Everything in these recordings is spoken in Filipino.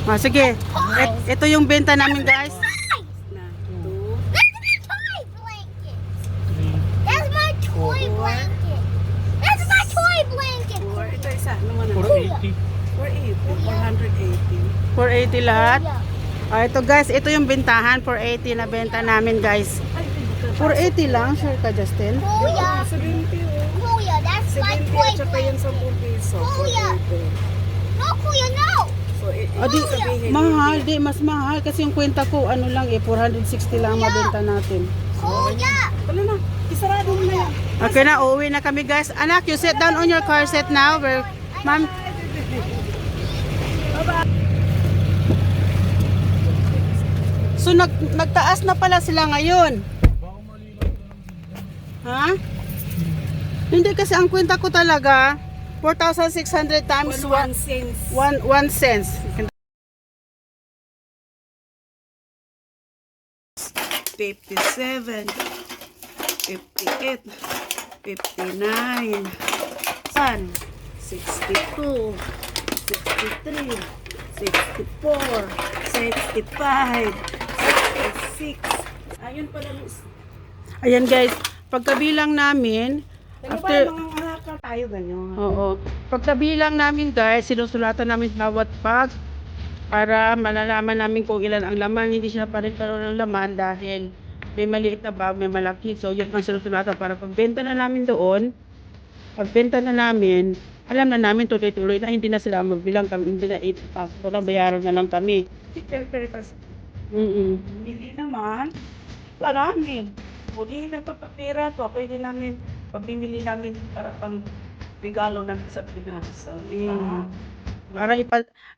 Ah, sige. Ito yung benta namin, guys. That's my toy blanket. That's my toy blanket. Ito isa. Ano mo na? 480. 480. 480 lahat. Ah, ito guys, ito yung bentahan. 480 na benta namin, guys. 480 lang. Sure ka, Justin? Kuya, 70. Kuya, that's my 70 toy at saka yung blanket. 10 piso. Kuya. 480. No, Kuya, no. So, Ah, di, mahal. Di, mas mahal. Kasi yung kwenta ko, ano lang eh, 460 lang ang mabenta natin. Kuya. Wala na. Isarado mo na yan. Okay na, uuwi na kami, guys. Anak, you sit down on your car seat now. Ma'am. So, nagtaas na pala sila ngayon. Ha? Hindi kasi ang kwenta ko talaga, 4,600 times 1 cents. 1 cents. 57, 58, 59, 62, 63, 64, 65, 66. Ayun pala, Miss. Ayan guys, pagkabilang namin, After, mga alakal tayo ganyan. oo, pagkabilang namin guys, sinusulatan namin bawat bag para malalaman namin kung ilan ang laman. Hindi siya pa rin karoon ng laman dahil may maliit na bag, may malaki. So yun ang sinusulatan para pagbenta na namin doon. Pagbenta na namin, alam na namin tuloy-tuloy na hindi na sila magbilang kami, hindi na ipasok na bayaran na lang kami. Hindi naman. Marami. Muli na papapira to. Pwede namin, pabimili namin para pang regalo namin sa Pinas. Para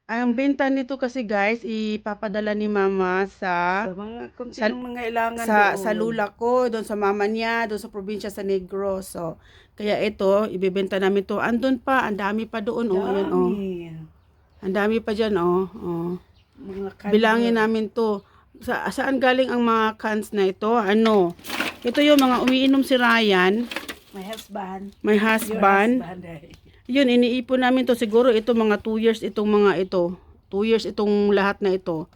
ang benta nito kasi guys, ipapadala ni mama Sa mga kung sinong mga ilangan sa lula ko, doon sa mama niya, doon sa probinsya sa Negros. So, kaya ito, ibebenta namin to. Andun pa, ang dami pa doon, oh, ayan, oh. Ang dami pa diyan, oh. Oh. Bilangin namin to. Saan galing ang mga cans na ito? Ano? Ito yung mga umiinom si Ryan. My husband. My Your husband. husband eh. Yun, iniipon namin to. Siguro ito mga 2 years itong mga ito. 2 years itong lahat na ito.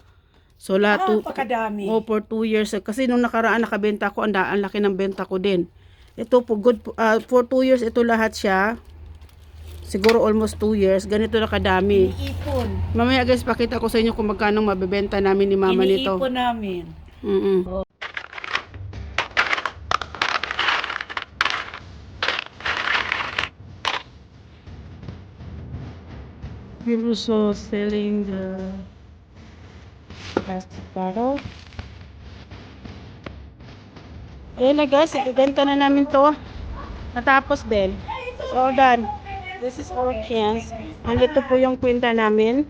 So lahat Pakadami. oh, for 2 years. Kasi nung nakaraan nakabenta ko, ang laki ng benta ko din. Ito po good for 2 years ito lahat siya. Siguro almost 2 years. Ganito na kadami. Iniipon. Mamaya guys, pakita ko sa inyo kung magkano mabebenta namin ni mama nito. Iniipon namin. We're also selling the plastic bottle. Ayan na guys, ibenta na namin to. Natapos din. So done. This is all cans. Andito po yung kwenta namin.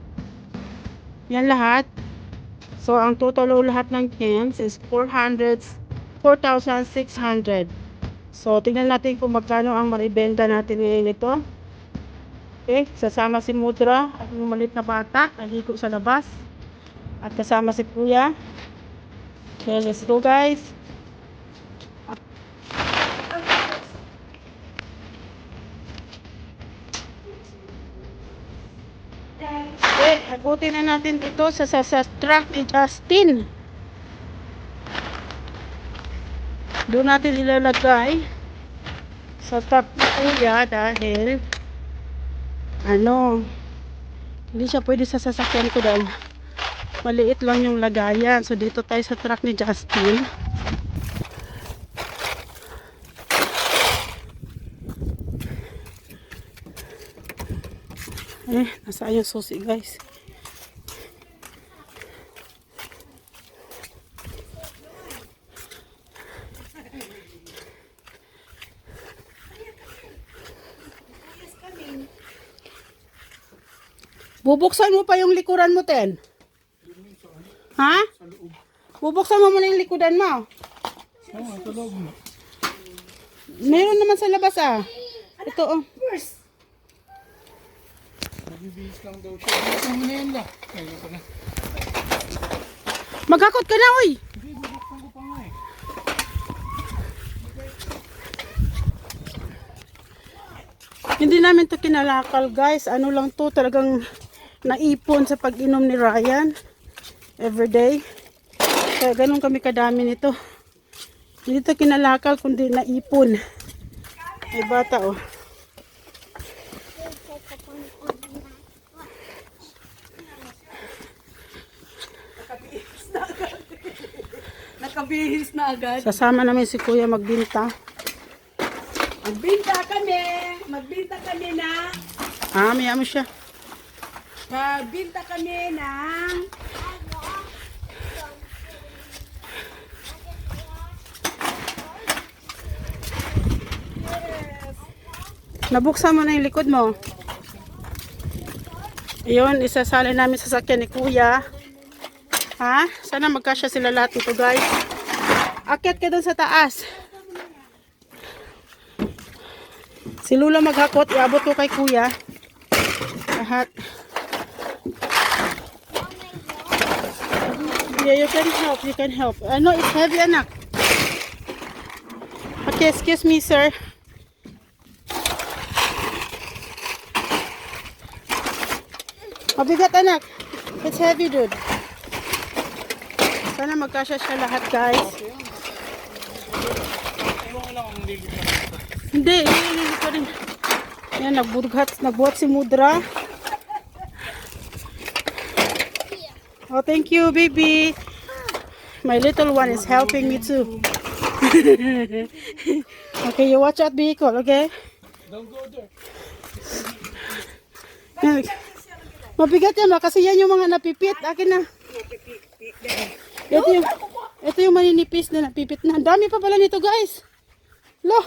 Yan lahat. So ang total lahat ng cans is 4,600. So tingnan natin kung magkano ang maribenta natin ngayon ito. Okay, sasama si Mudra at yung maliit na bata, naligo sa labas. At kasama si Kuya. Okay, let's go guys. Okay, abutin na natin ito sa truck ni Justin. Doon natin ilalagay sa truck ni Kuya dahil hindi siya pwede sa sasakyan ko dahil maliit lang yung lagayan. So dito tayo sa truck ni Justin. Nasaan yung susi guys? Bubuksan mo pa yung likuran mo, Ten? Ha? Bubuksan mo muna yung likuran mo. Meron naman sa labas ah. Ito oh. Maghakot ka na, uy. Hindi namin to kinalakal, guys. Ano lang to, talagang naipon sa pag-inom ni Ryan everyday. Kaya ganun kami kadami nito. Hindi ito kinalakal kundi naipon. Ay bata oh. Nakabihis na agad. Sasama namin si Kuya magbinta. Magbinta kami. Magbinta kami na. Maya mo siya. Magbinta kami ng Nabuksan mo na yung likod mo. Iyon, isasali namin sa sakyan ni Kuya. Ha? Sana magkasya sila lahat ito guys. Akyat ka doon sa taas. Si Lula maghakot, iabot ko kay Kuya. Lahat. Yeah, you can help, you can help. No, it's heavy anak. Okay, excuse me sir. Mabigat anak. It's heavy dude. Sana magkasya siya lahat guys. Hindi pa rin. Yan, nagbuhat si Mudra. Oh, thank you baby. My little one is helping me too. Okay, you watch out vehicle, okay? Don't go there. Yan. Mabigat yan ba? Kasi yan yung mga napipit. Akin na. Ito yung maninipis na napipit na. Ang dami pa pala nito guys. Lo.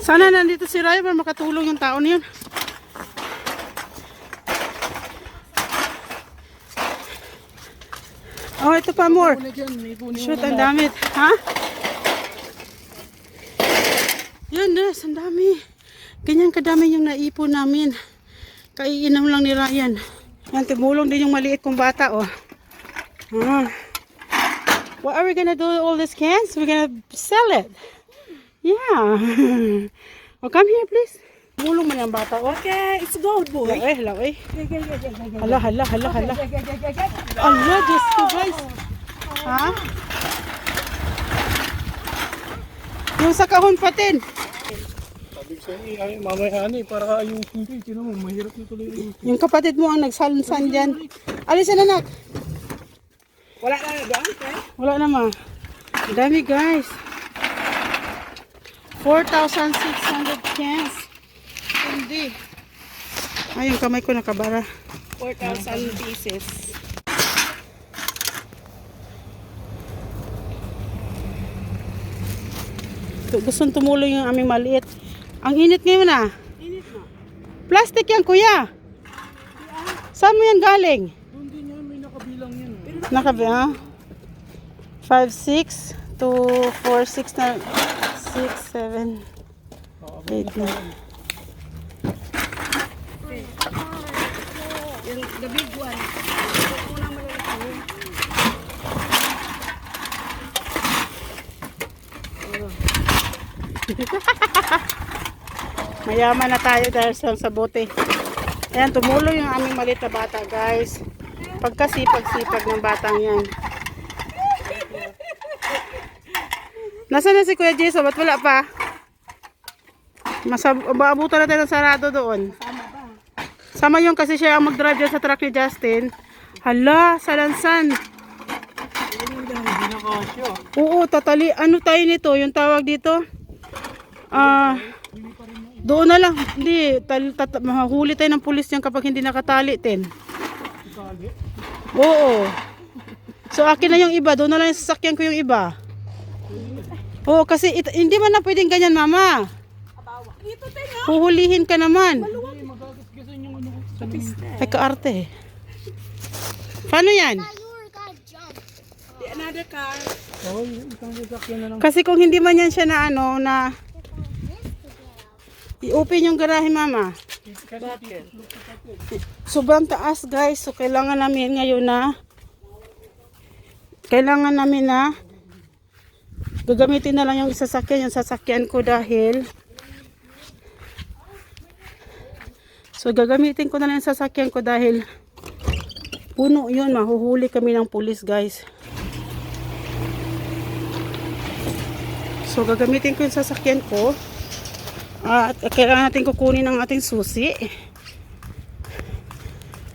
Sana nandito si Ryan para makatulong yung tao na yun. Oh, ito pa more. Shoot, ang dami. Ha? Yan, Des, ang dami. Ganyan kadami yung naipon namin. Kaiinom lang ni Ryan. Yan, tumulong din yung maliit kong bata, oh. What are we gonna do with all these cans? We're gonna sell it. Yeah. Oh, come here, please. Tumulong mo yung bata, oh. Okay, it's gold boy. Hala, eh. Hala. Allah, Diyos ko, guys. Ha? Yung sa kahon patin. Sabi ko sa'yo, ay mamaya para ayusin ko. Ito naman, mahirap na tuloy ayusin. Yung kapatid mo ang nagsalunsan dyan. Alisin anak. Wala na doon, okay? Wala naman. Ang dami guys. 4,600 cans. Hindi. Ay, yung kamay ko nakabara. 4,000 pieces. Gustong tumulong yung aming maliit. Ang init ngayon ah. Init na. Plastic yan kuya. Saan mo yan galing? Doon din yan, may nakabilang yan. Nakabilang. 5, 6, 2, 4, 6 na 6, 7, 8 na. Yung the big one. Yung unang malalaki. Mayaman na tayo dahil sa bote. Ayan, tumulong yung aming maliit na bata guys. Pagkasipag-sipag ng batang yan. Nasaan na si Kuya Jason? Ba't wala pa? Maabutan natin ng sarado doon. Sama yung kasi siya ang mag-drive dyan sa truck ni Justin. Hala, salansan. Oo, tatali. Ano tayo nito? Yung tawag dito? Doon na lang. Hindi. Mahuli tayo ng pulis yan kapag hindi nakatali, Ten. Oo. So, akin na yung iba. Doon na lang yung sasakyan ko yung iba. Oo, kasi hindi man na pwedeng ganyan, mama. Huhulihin ka naman. Ay, kaarte. Paano yan? You were gonna jump. Another car. Oh, isang sasakyan na lang. Kasi kung hindi man yan siya na ano, na i-open yung garahe, mama. Bakit? Sobrang taas guys. So kailangan namin ngayon na gagamitin na lang yung sasakyan ko dahil gagamitin ko na lang yung sasakyan ko dahil puno yun, mahuhuli kami ng pulis guys. So gagamitin ko yung sasakyan ko at kailangan natin kukunin ang ating susi.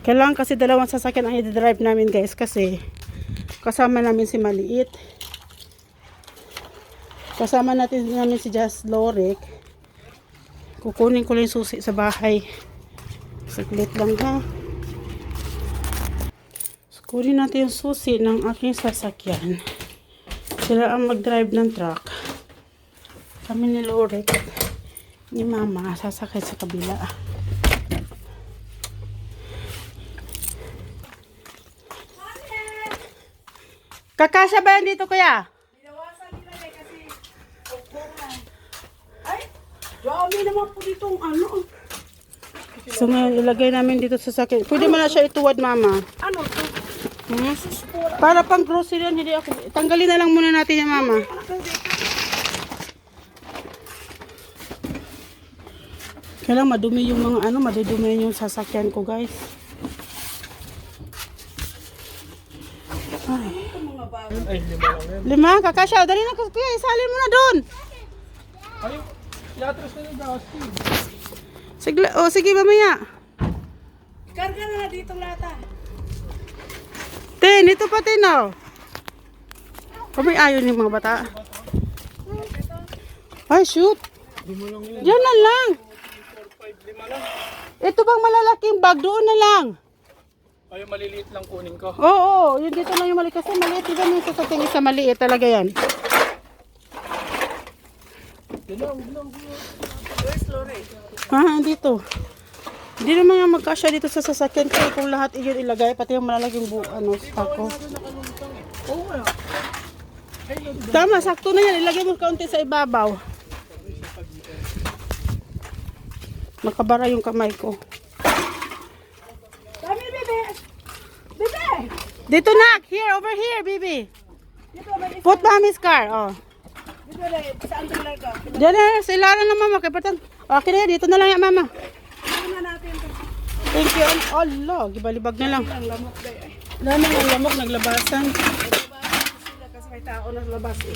Kailangan kasi dalawang sasakyan ang i-drive namin guys kasi kasama namin si Maliit. Kasama natin si Just Loric. Kukunin ko lang yung susi sa bahay. Saglit lang ha. So, kunin natin yung susi ng aking sasakyan. Sila ang mag-drive ng truck. Kami ni Loric at ni Mama sasakay sa kabila. Kakasya ba yan dito kuya? Ay, dami naman po ditong ano. So ngayon ilagay namin dito sa sakyan. Pwede mo na siya ituwad mama. Ano to? Hmm? Para pang grocery yan, hindi ako. Tanggalin na lang muna natin yan mama. Kailangan madumi yung mga ano, madudumi yung sasakyan ko guys. Ay. Ay, 5 lang yan. 5, kakasya. Dali na kuya, isalin mo na doon. Ay, yatras na yung Dusty. Sige mamaya. Karga na dito lata. Tin, ito pa tin oh. Kami ayaw ng mga bata. Ay, shoot. 5 lang yun. Diyan na lang. 4, 5, 5 lang. Ito bang malalaking bag? Doon na lang. Ay, maliliit lang kunin ko. Oo, yun dito lang yung maliit. Kasi maliit. Diba yung sasakyan isa maliit talaga yan. Where's Lori? Ha, dito. Hindi naman yung magkasya dito sa sasakyan ko. Kung lahat iyon ilagay, pati yung malalaking stako. Oo nga. Tama, sakto na yan. Ilagay mo kaunti sa ibabaw. Nakabara yung kamay ko. Dami, bebe! Bebe! Dito nak! Here, over here, baby. Dito, may isa. Put mommy's car. Oh. Dito, saan ka lang ka? Diyan na, sa ilaran na mama. Kaya patan. Okay na, dito na lang yan mama. Ano na natin ito? Thank you. Allah, gibalibag na lang. Ang lamok day. Dami ng lamok, naglabasan. Sila kasi may tao na labas eh.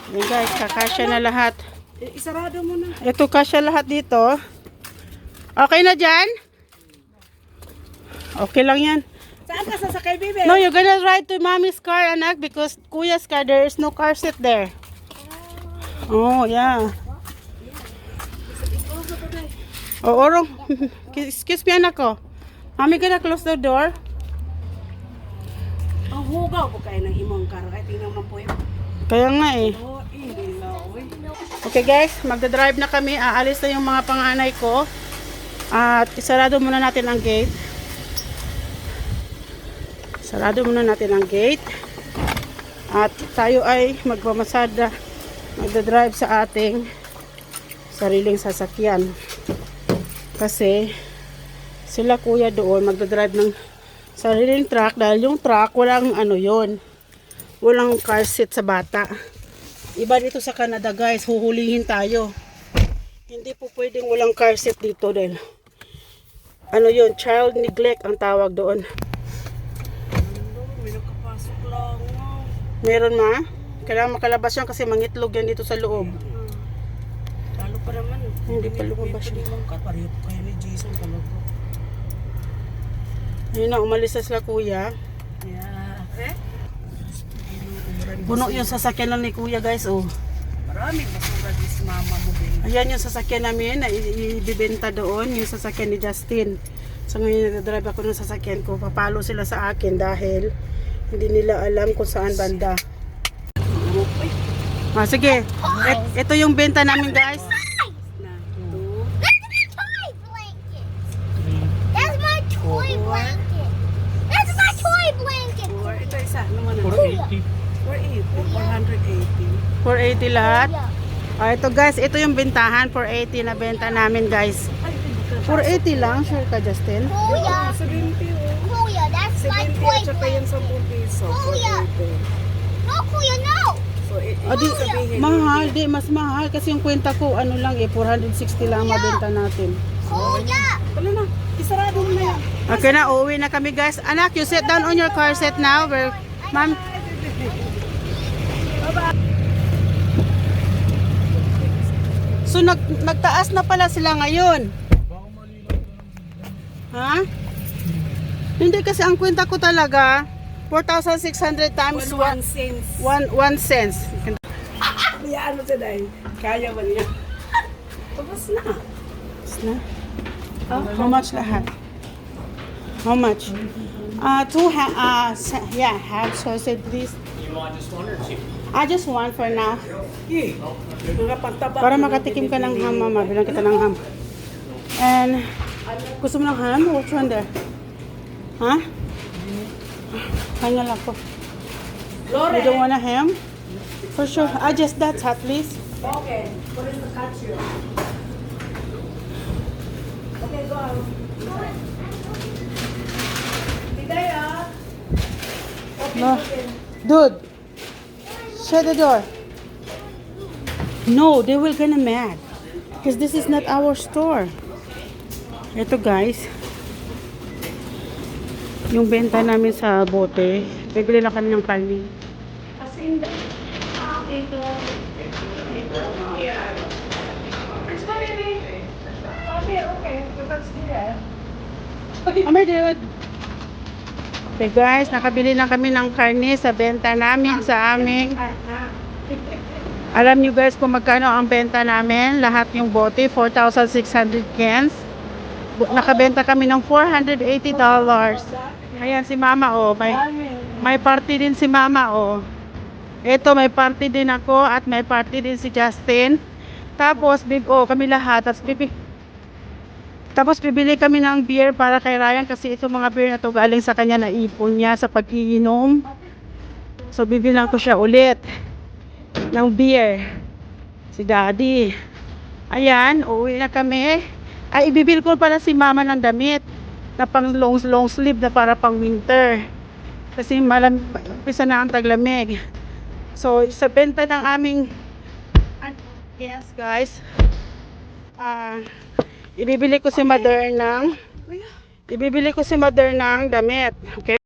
Yan guys, kakasya na lahat. Isarado mo na. Ito kasya lahat dito. Okay na dyan? Okay lang yan. Saan ka sasakay, bebe? No, you're gonna ride to mommy's car, anak, because kuya's car, there is no car seat there. Oh, yeah. Oh, orong. Excuse me, anak ko. Mommy gonna close the door. Ang hugaw ko kayo ng imong karo. Ay, tingnan mo po yun. Kaya nga eh. Oh, hindi na, uy. Okay guys, magdadrive na kami. Aalis na yung mga panganay ko. At sarado muna natin ang gate. Sarado muna natin ang gate. At tayo ay magmamasada. Magdadrive sa ating sariling sasakyan. Kasi sila kuya doon magdadrive ng sariling truck. Dahil yung truck walang ano yon, walang car seat sa bata. Iba dito sa Canada guys, huhulihin tayo. Hindi po pwedeng walang car seat dito din. Ano yun, child neglect ang tawag doon. May nakapasok lang. Meron ma? Kailangan makalabas yan kasi mangitlog yan dito sa loob. Lalo pa naman. Hindi pa lumabas Hindi yun. mong kapareho kayo ni Jason talaga. Ayun na, umalis na sila kuya. Yeah. Eh? Puno yung sasakyan lang ni kuya guys, oh. Maraming basura di si mama mo, babe. Ayan yung sasakyan namin na ibibenta doon, yung sasakyan ni Justin. So ngayon nagdadrive ako ng sasakyan ko. Papalo sila sa akin dahil hindi nila alam kung saan banda. Ah, sige. Ito yung benta namin guys. Na, two, That's my toy blanket. That's my toy blanket. four. Ito isa. Ano mo na? 480. 480. 480 lahat. Yeah. Ah, ito guys, ito yung bentahan. 480 na benta namin guys. Ay, 480 lang, sure ka, Justin? Kuya, 70 oh. Kuya, that's my 70 toy at saka yung blanket. 10 piso. Kuya. No, Kuya, no. So, Di, sabihin, mahal, di, mas mahal. Kasi yung kwenta ko, ano lang 460 lang mabenta natin. Kuya. Wala na, isarado mo na yan. Okay na, uuwi na kami guys. Anak, you sit down on your car seat now. Ma'am, so nagtaas na pala sila ngayon. Ha? Hindi kasi ang kwenta ko talaga 4,600 times 1 cents. 1 cents. Kaya ano siya dahil? Kaya ba niya? Tapos na. Na? How much lahat? How much? Yeah, half sausage please. You want just one or two? I just want for now. Mga pagtaba. Para makatikim ka ng ham, mama. Bilang kita ng ham. And, gusto mo ng ham? Which one there? Ha? Kanya lang ko. You don't want a ham? For sure. Just that hot, please. Okay. What is the catch? Okay, go on. Hidaya. No. Dude. Shut the door. No, they will gonna mad. Because this is not our store. Ito guys. Yung benta namin sa bote. Bibili lang kami ng palmi. Kasi hindi. Ito. It's not really. Okay. That's good. Amber, dude. Okay guys, nakabili na kami ng karne sa benta namin sa aming. Alam nyo guys kung magkano ang benta namin. Lahat yung bote, 4,600 cans. Nakabenta kami ng $480. Ayan si mama oh. May party din si mama oh. Ito may party din ako at may party din si Justin. Tapos kami lahat. Tapos bibili kami ng beer para kay Ryan kasi itong mga beer na to galing sa kanya na ipon niya sa pag-iinom. So bibilang ko siya ulit ng beer. Si Daddy. Ayan, uuwi na kami. Ay, ibibil ko pala si mama ng damit na pang long sleeve na para pang winter. Kasi umpisa na ang taglamig. So, sa benta ng aming yes guys. Ibibili ko si mother ng damit. Okay?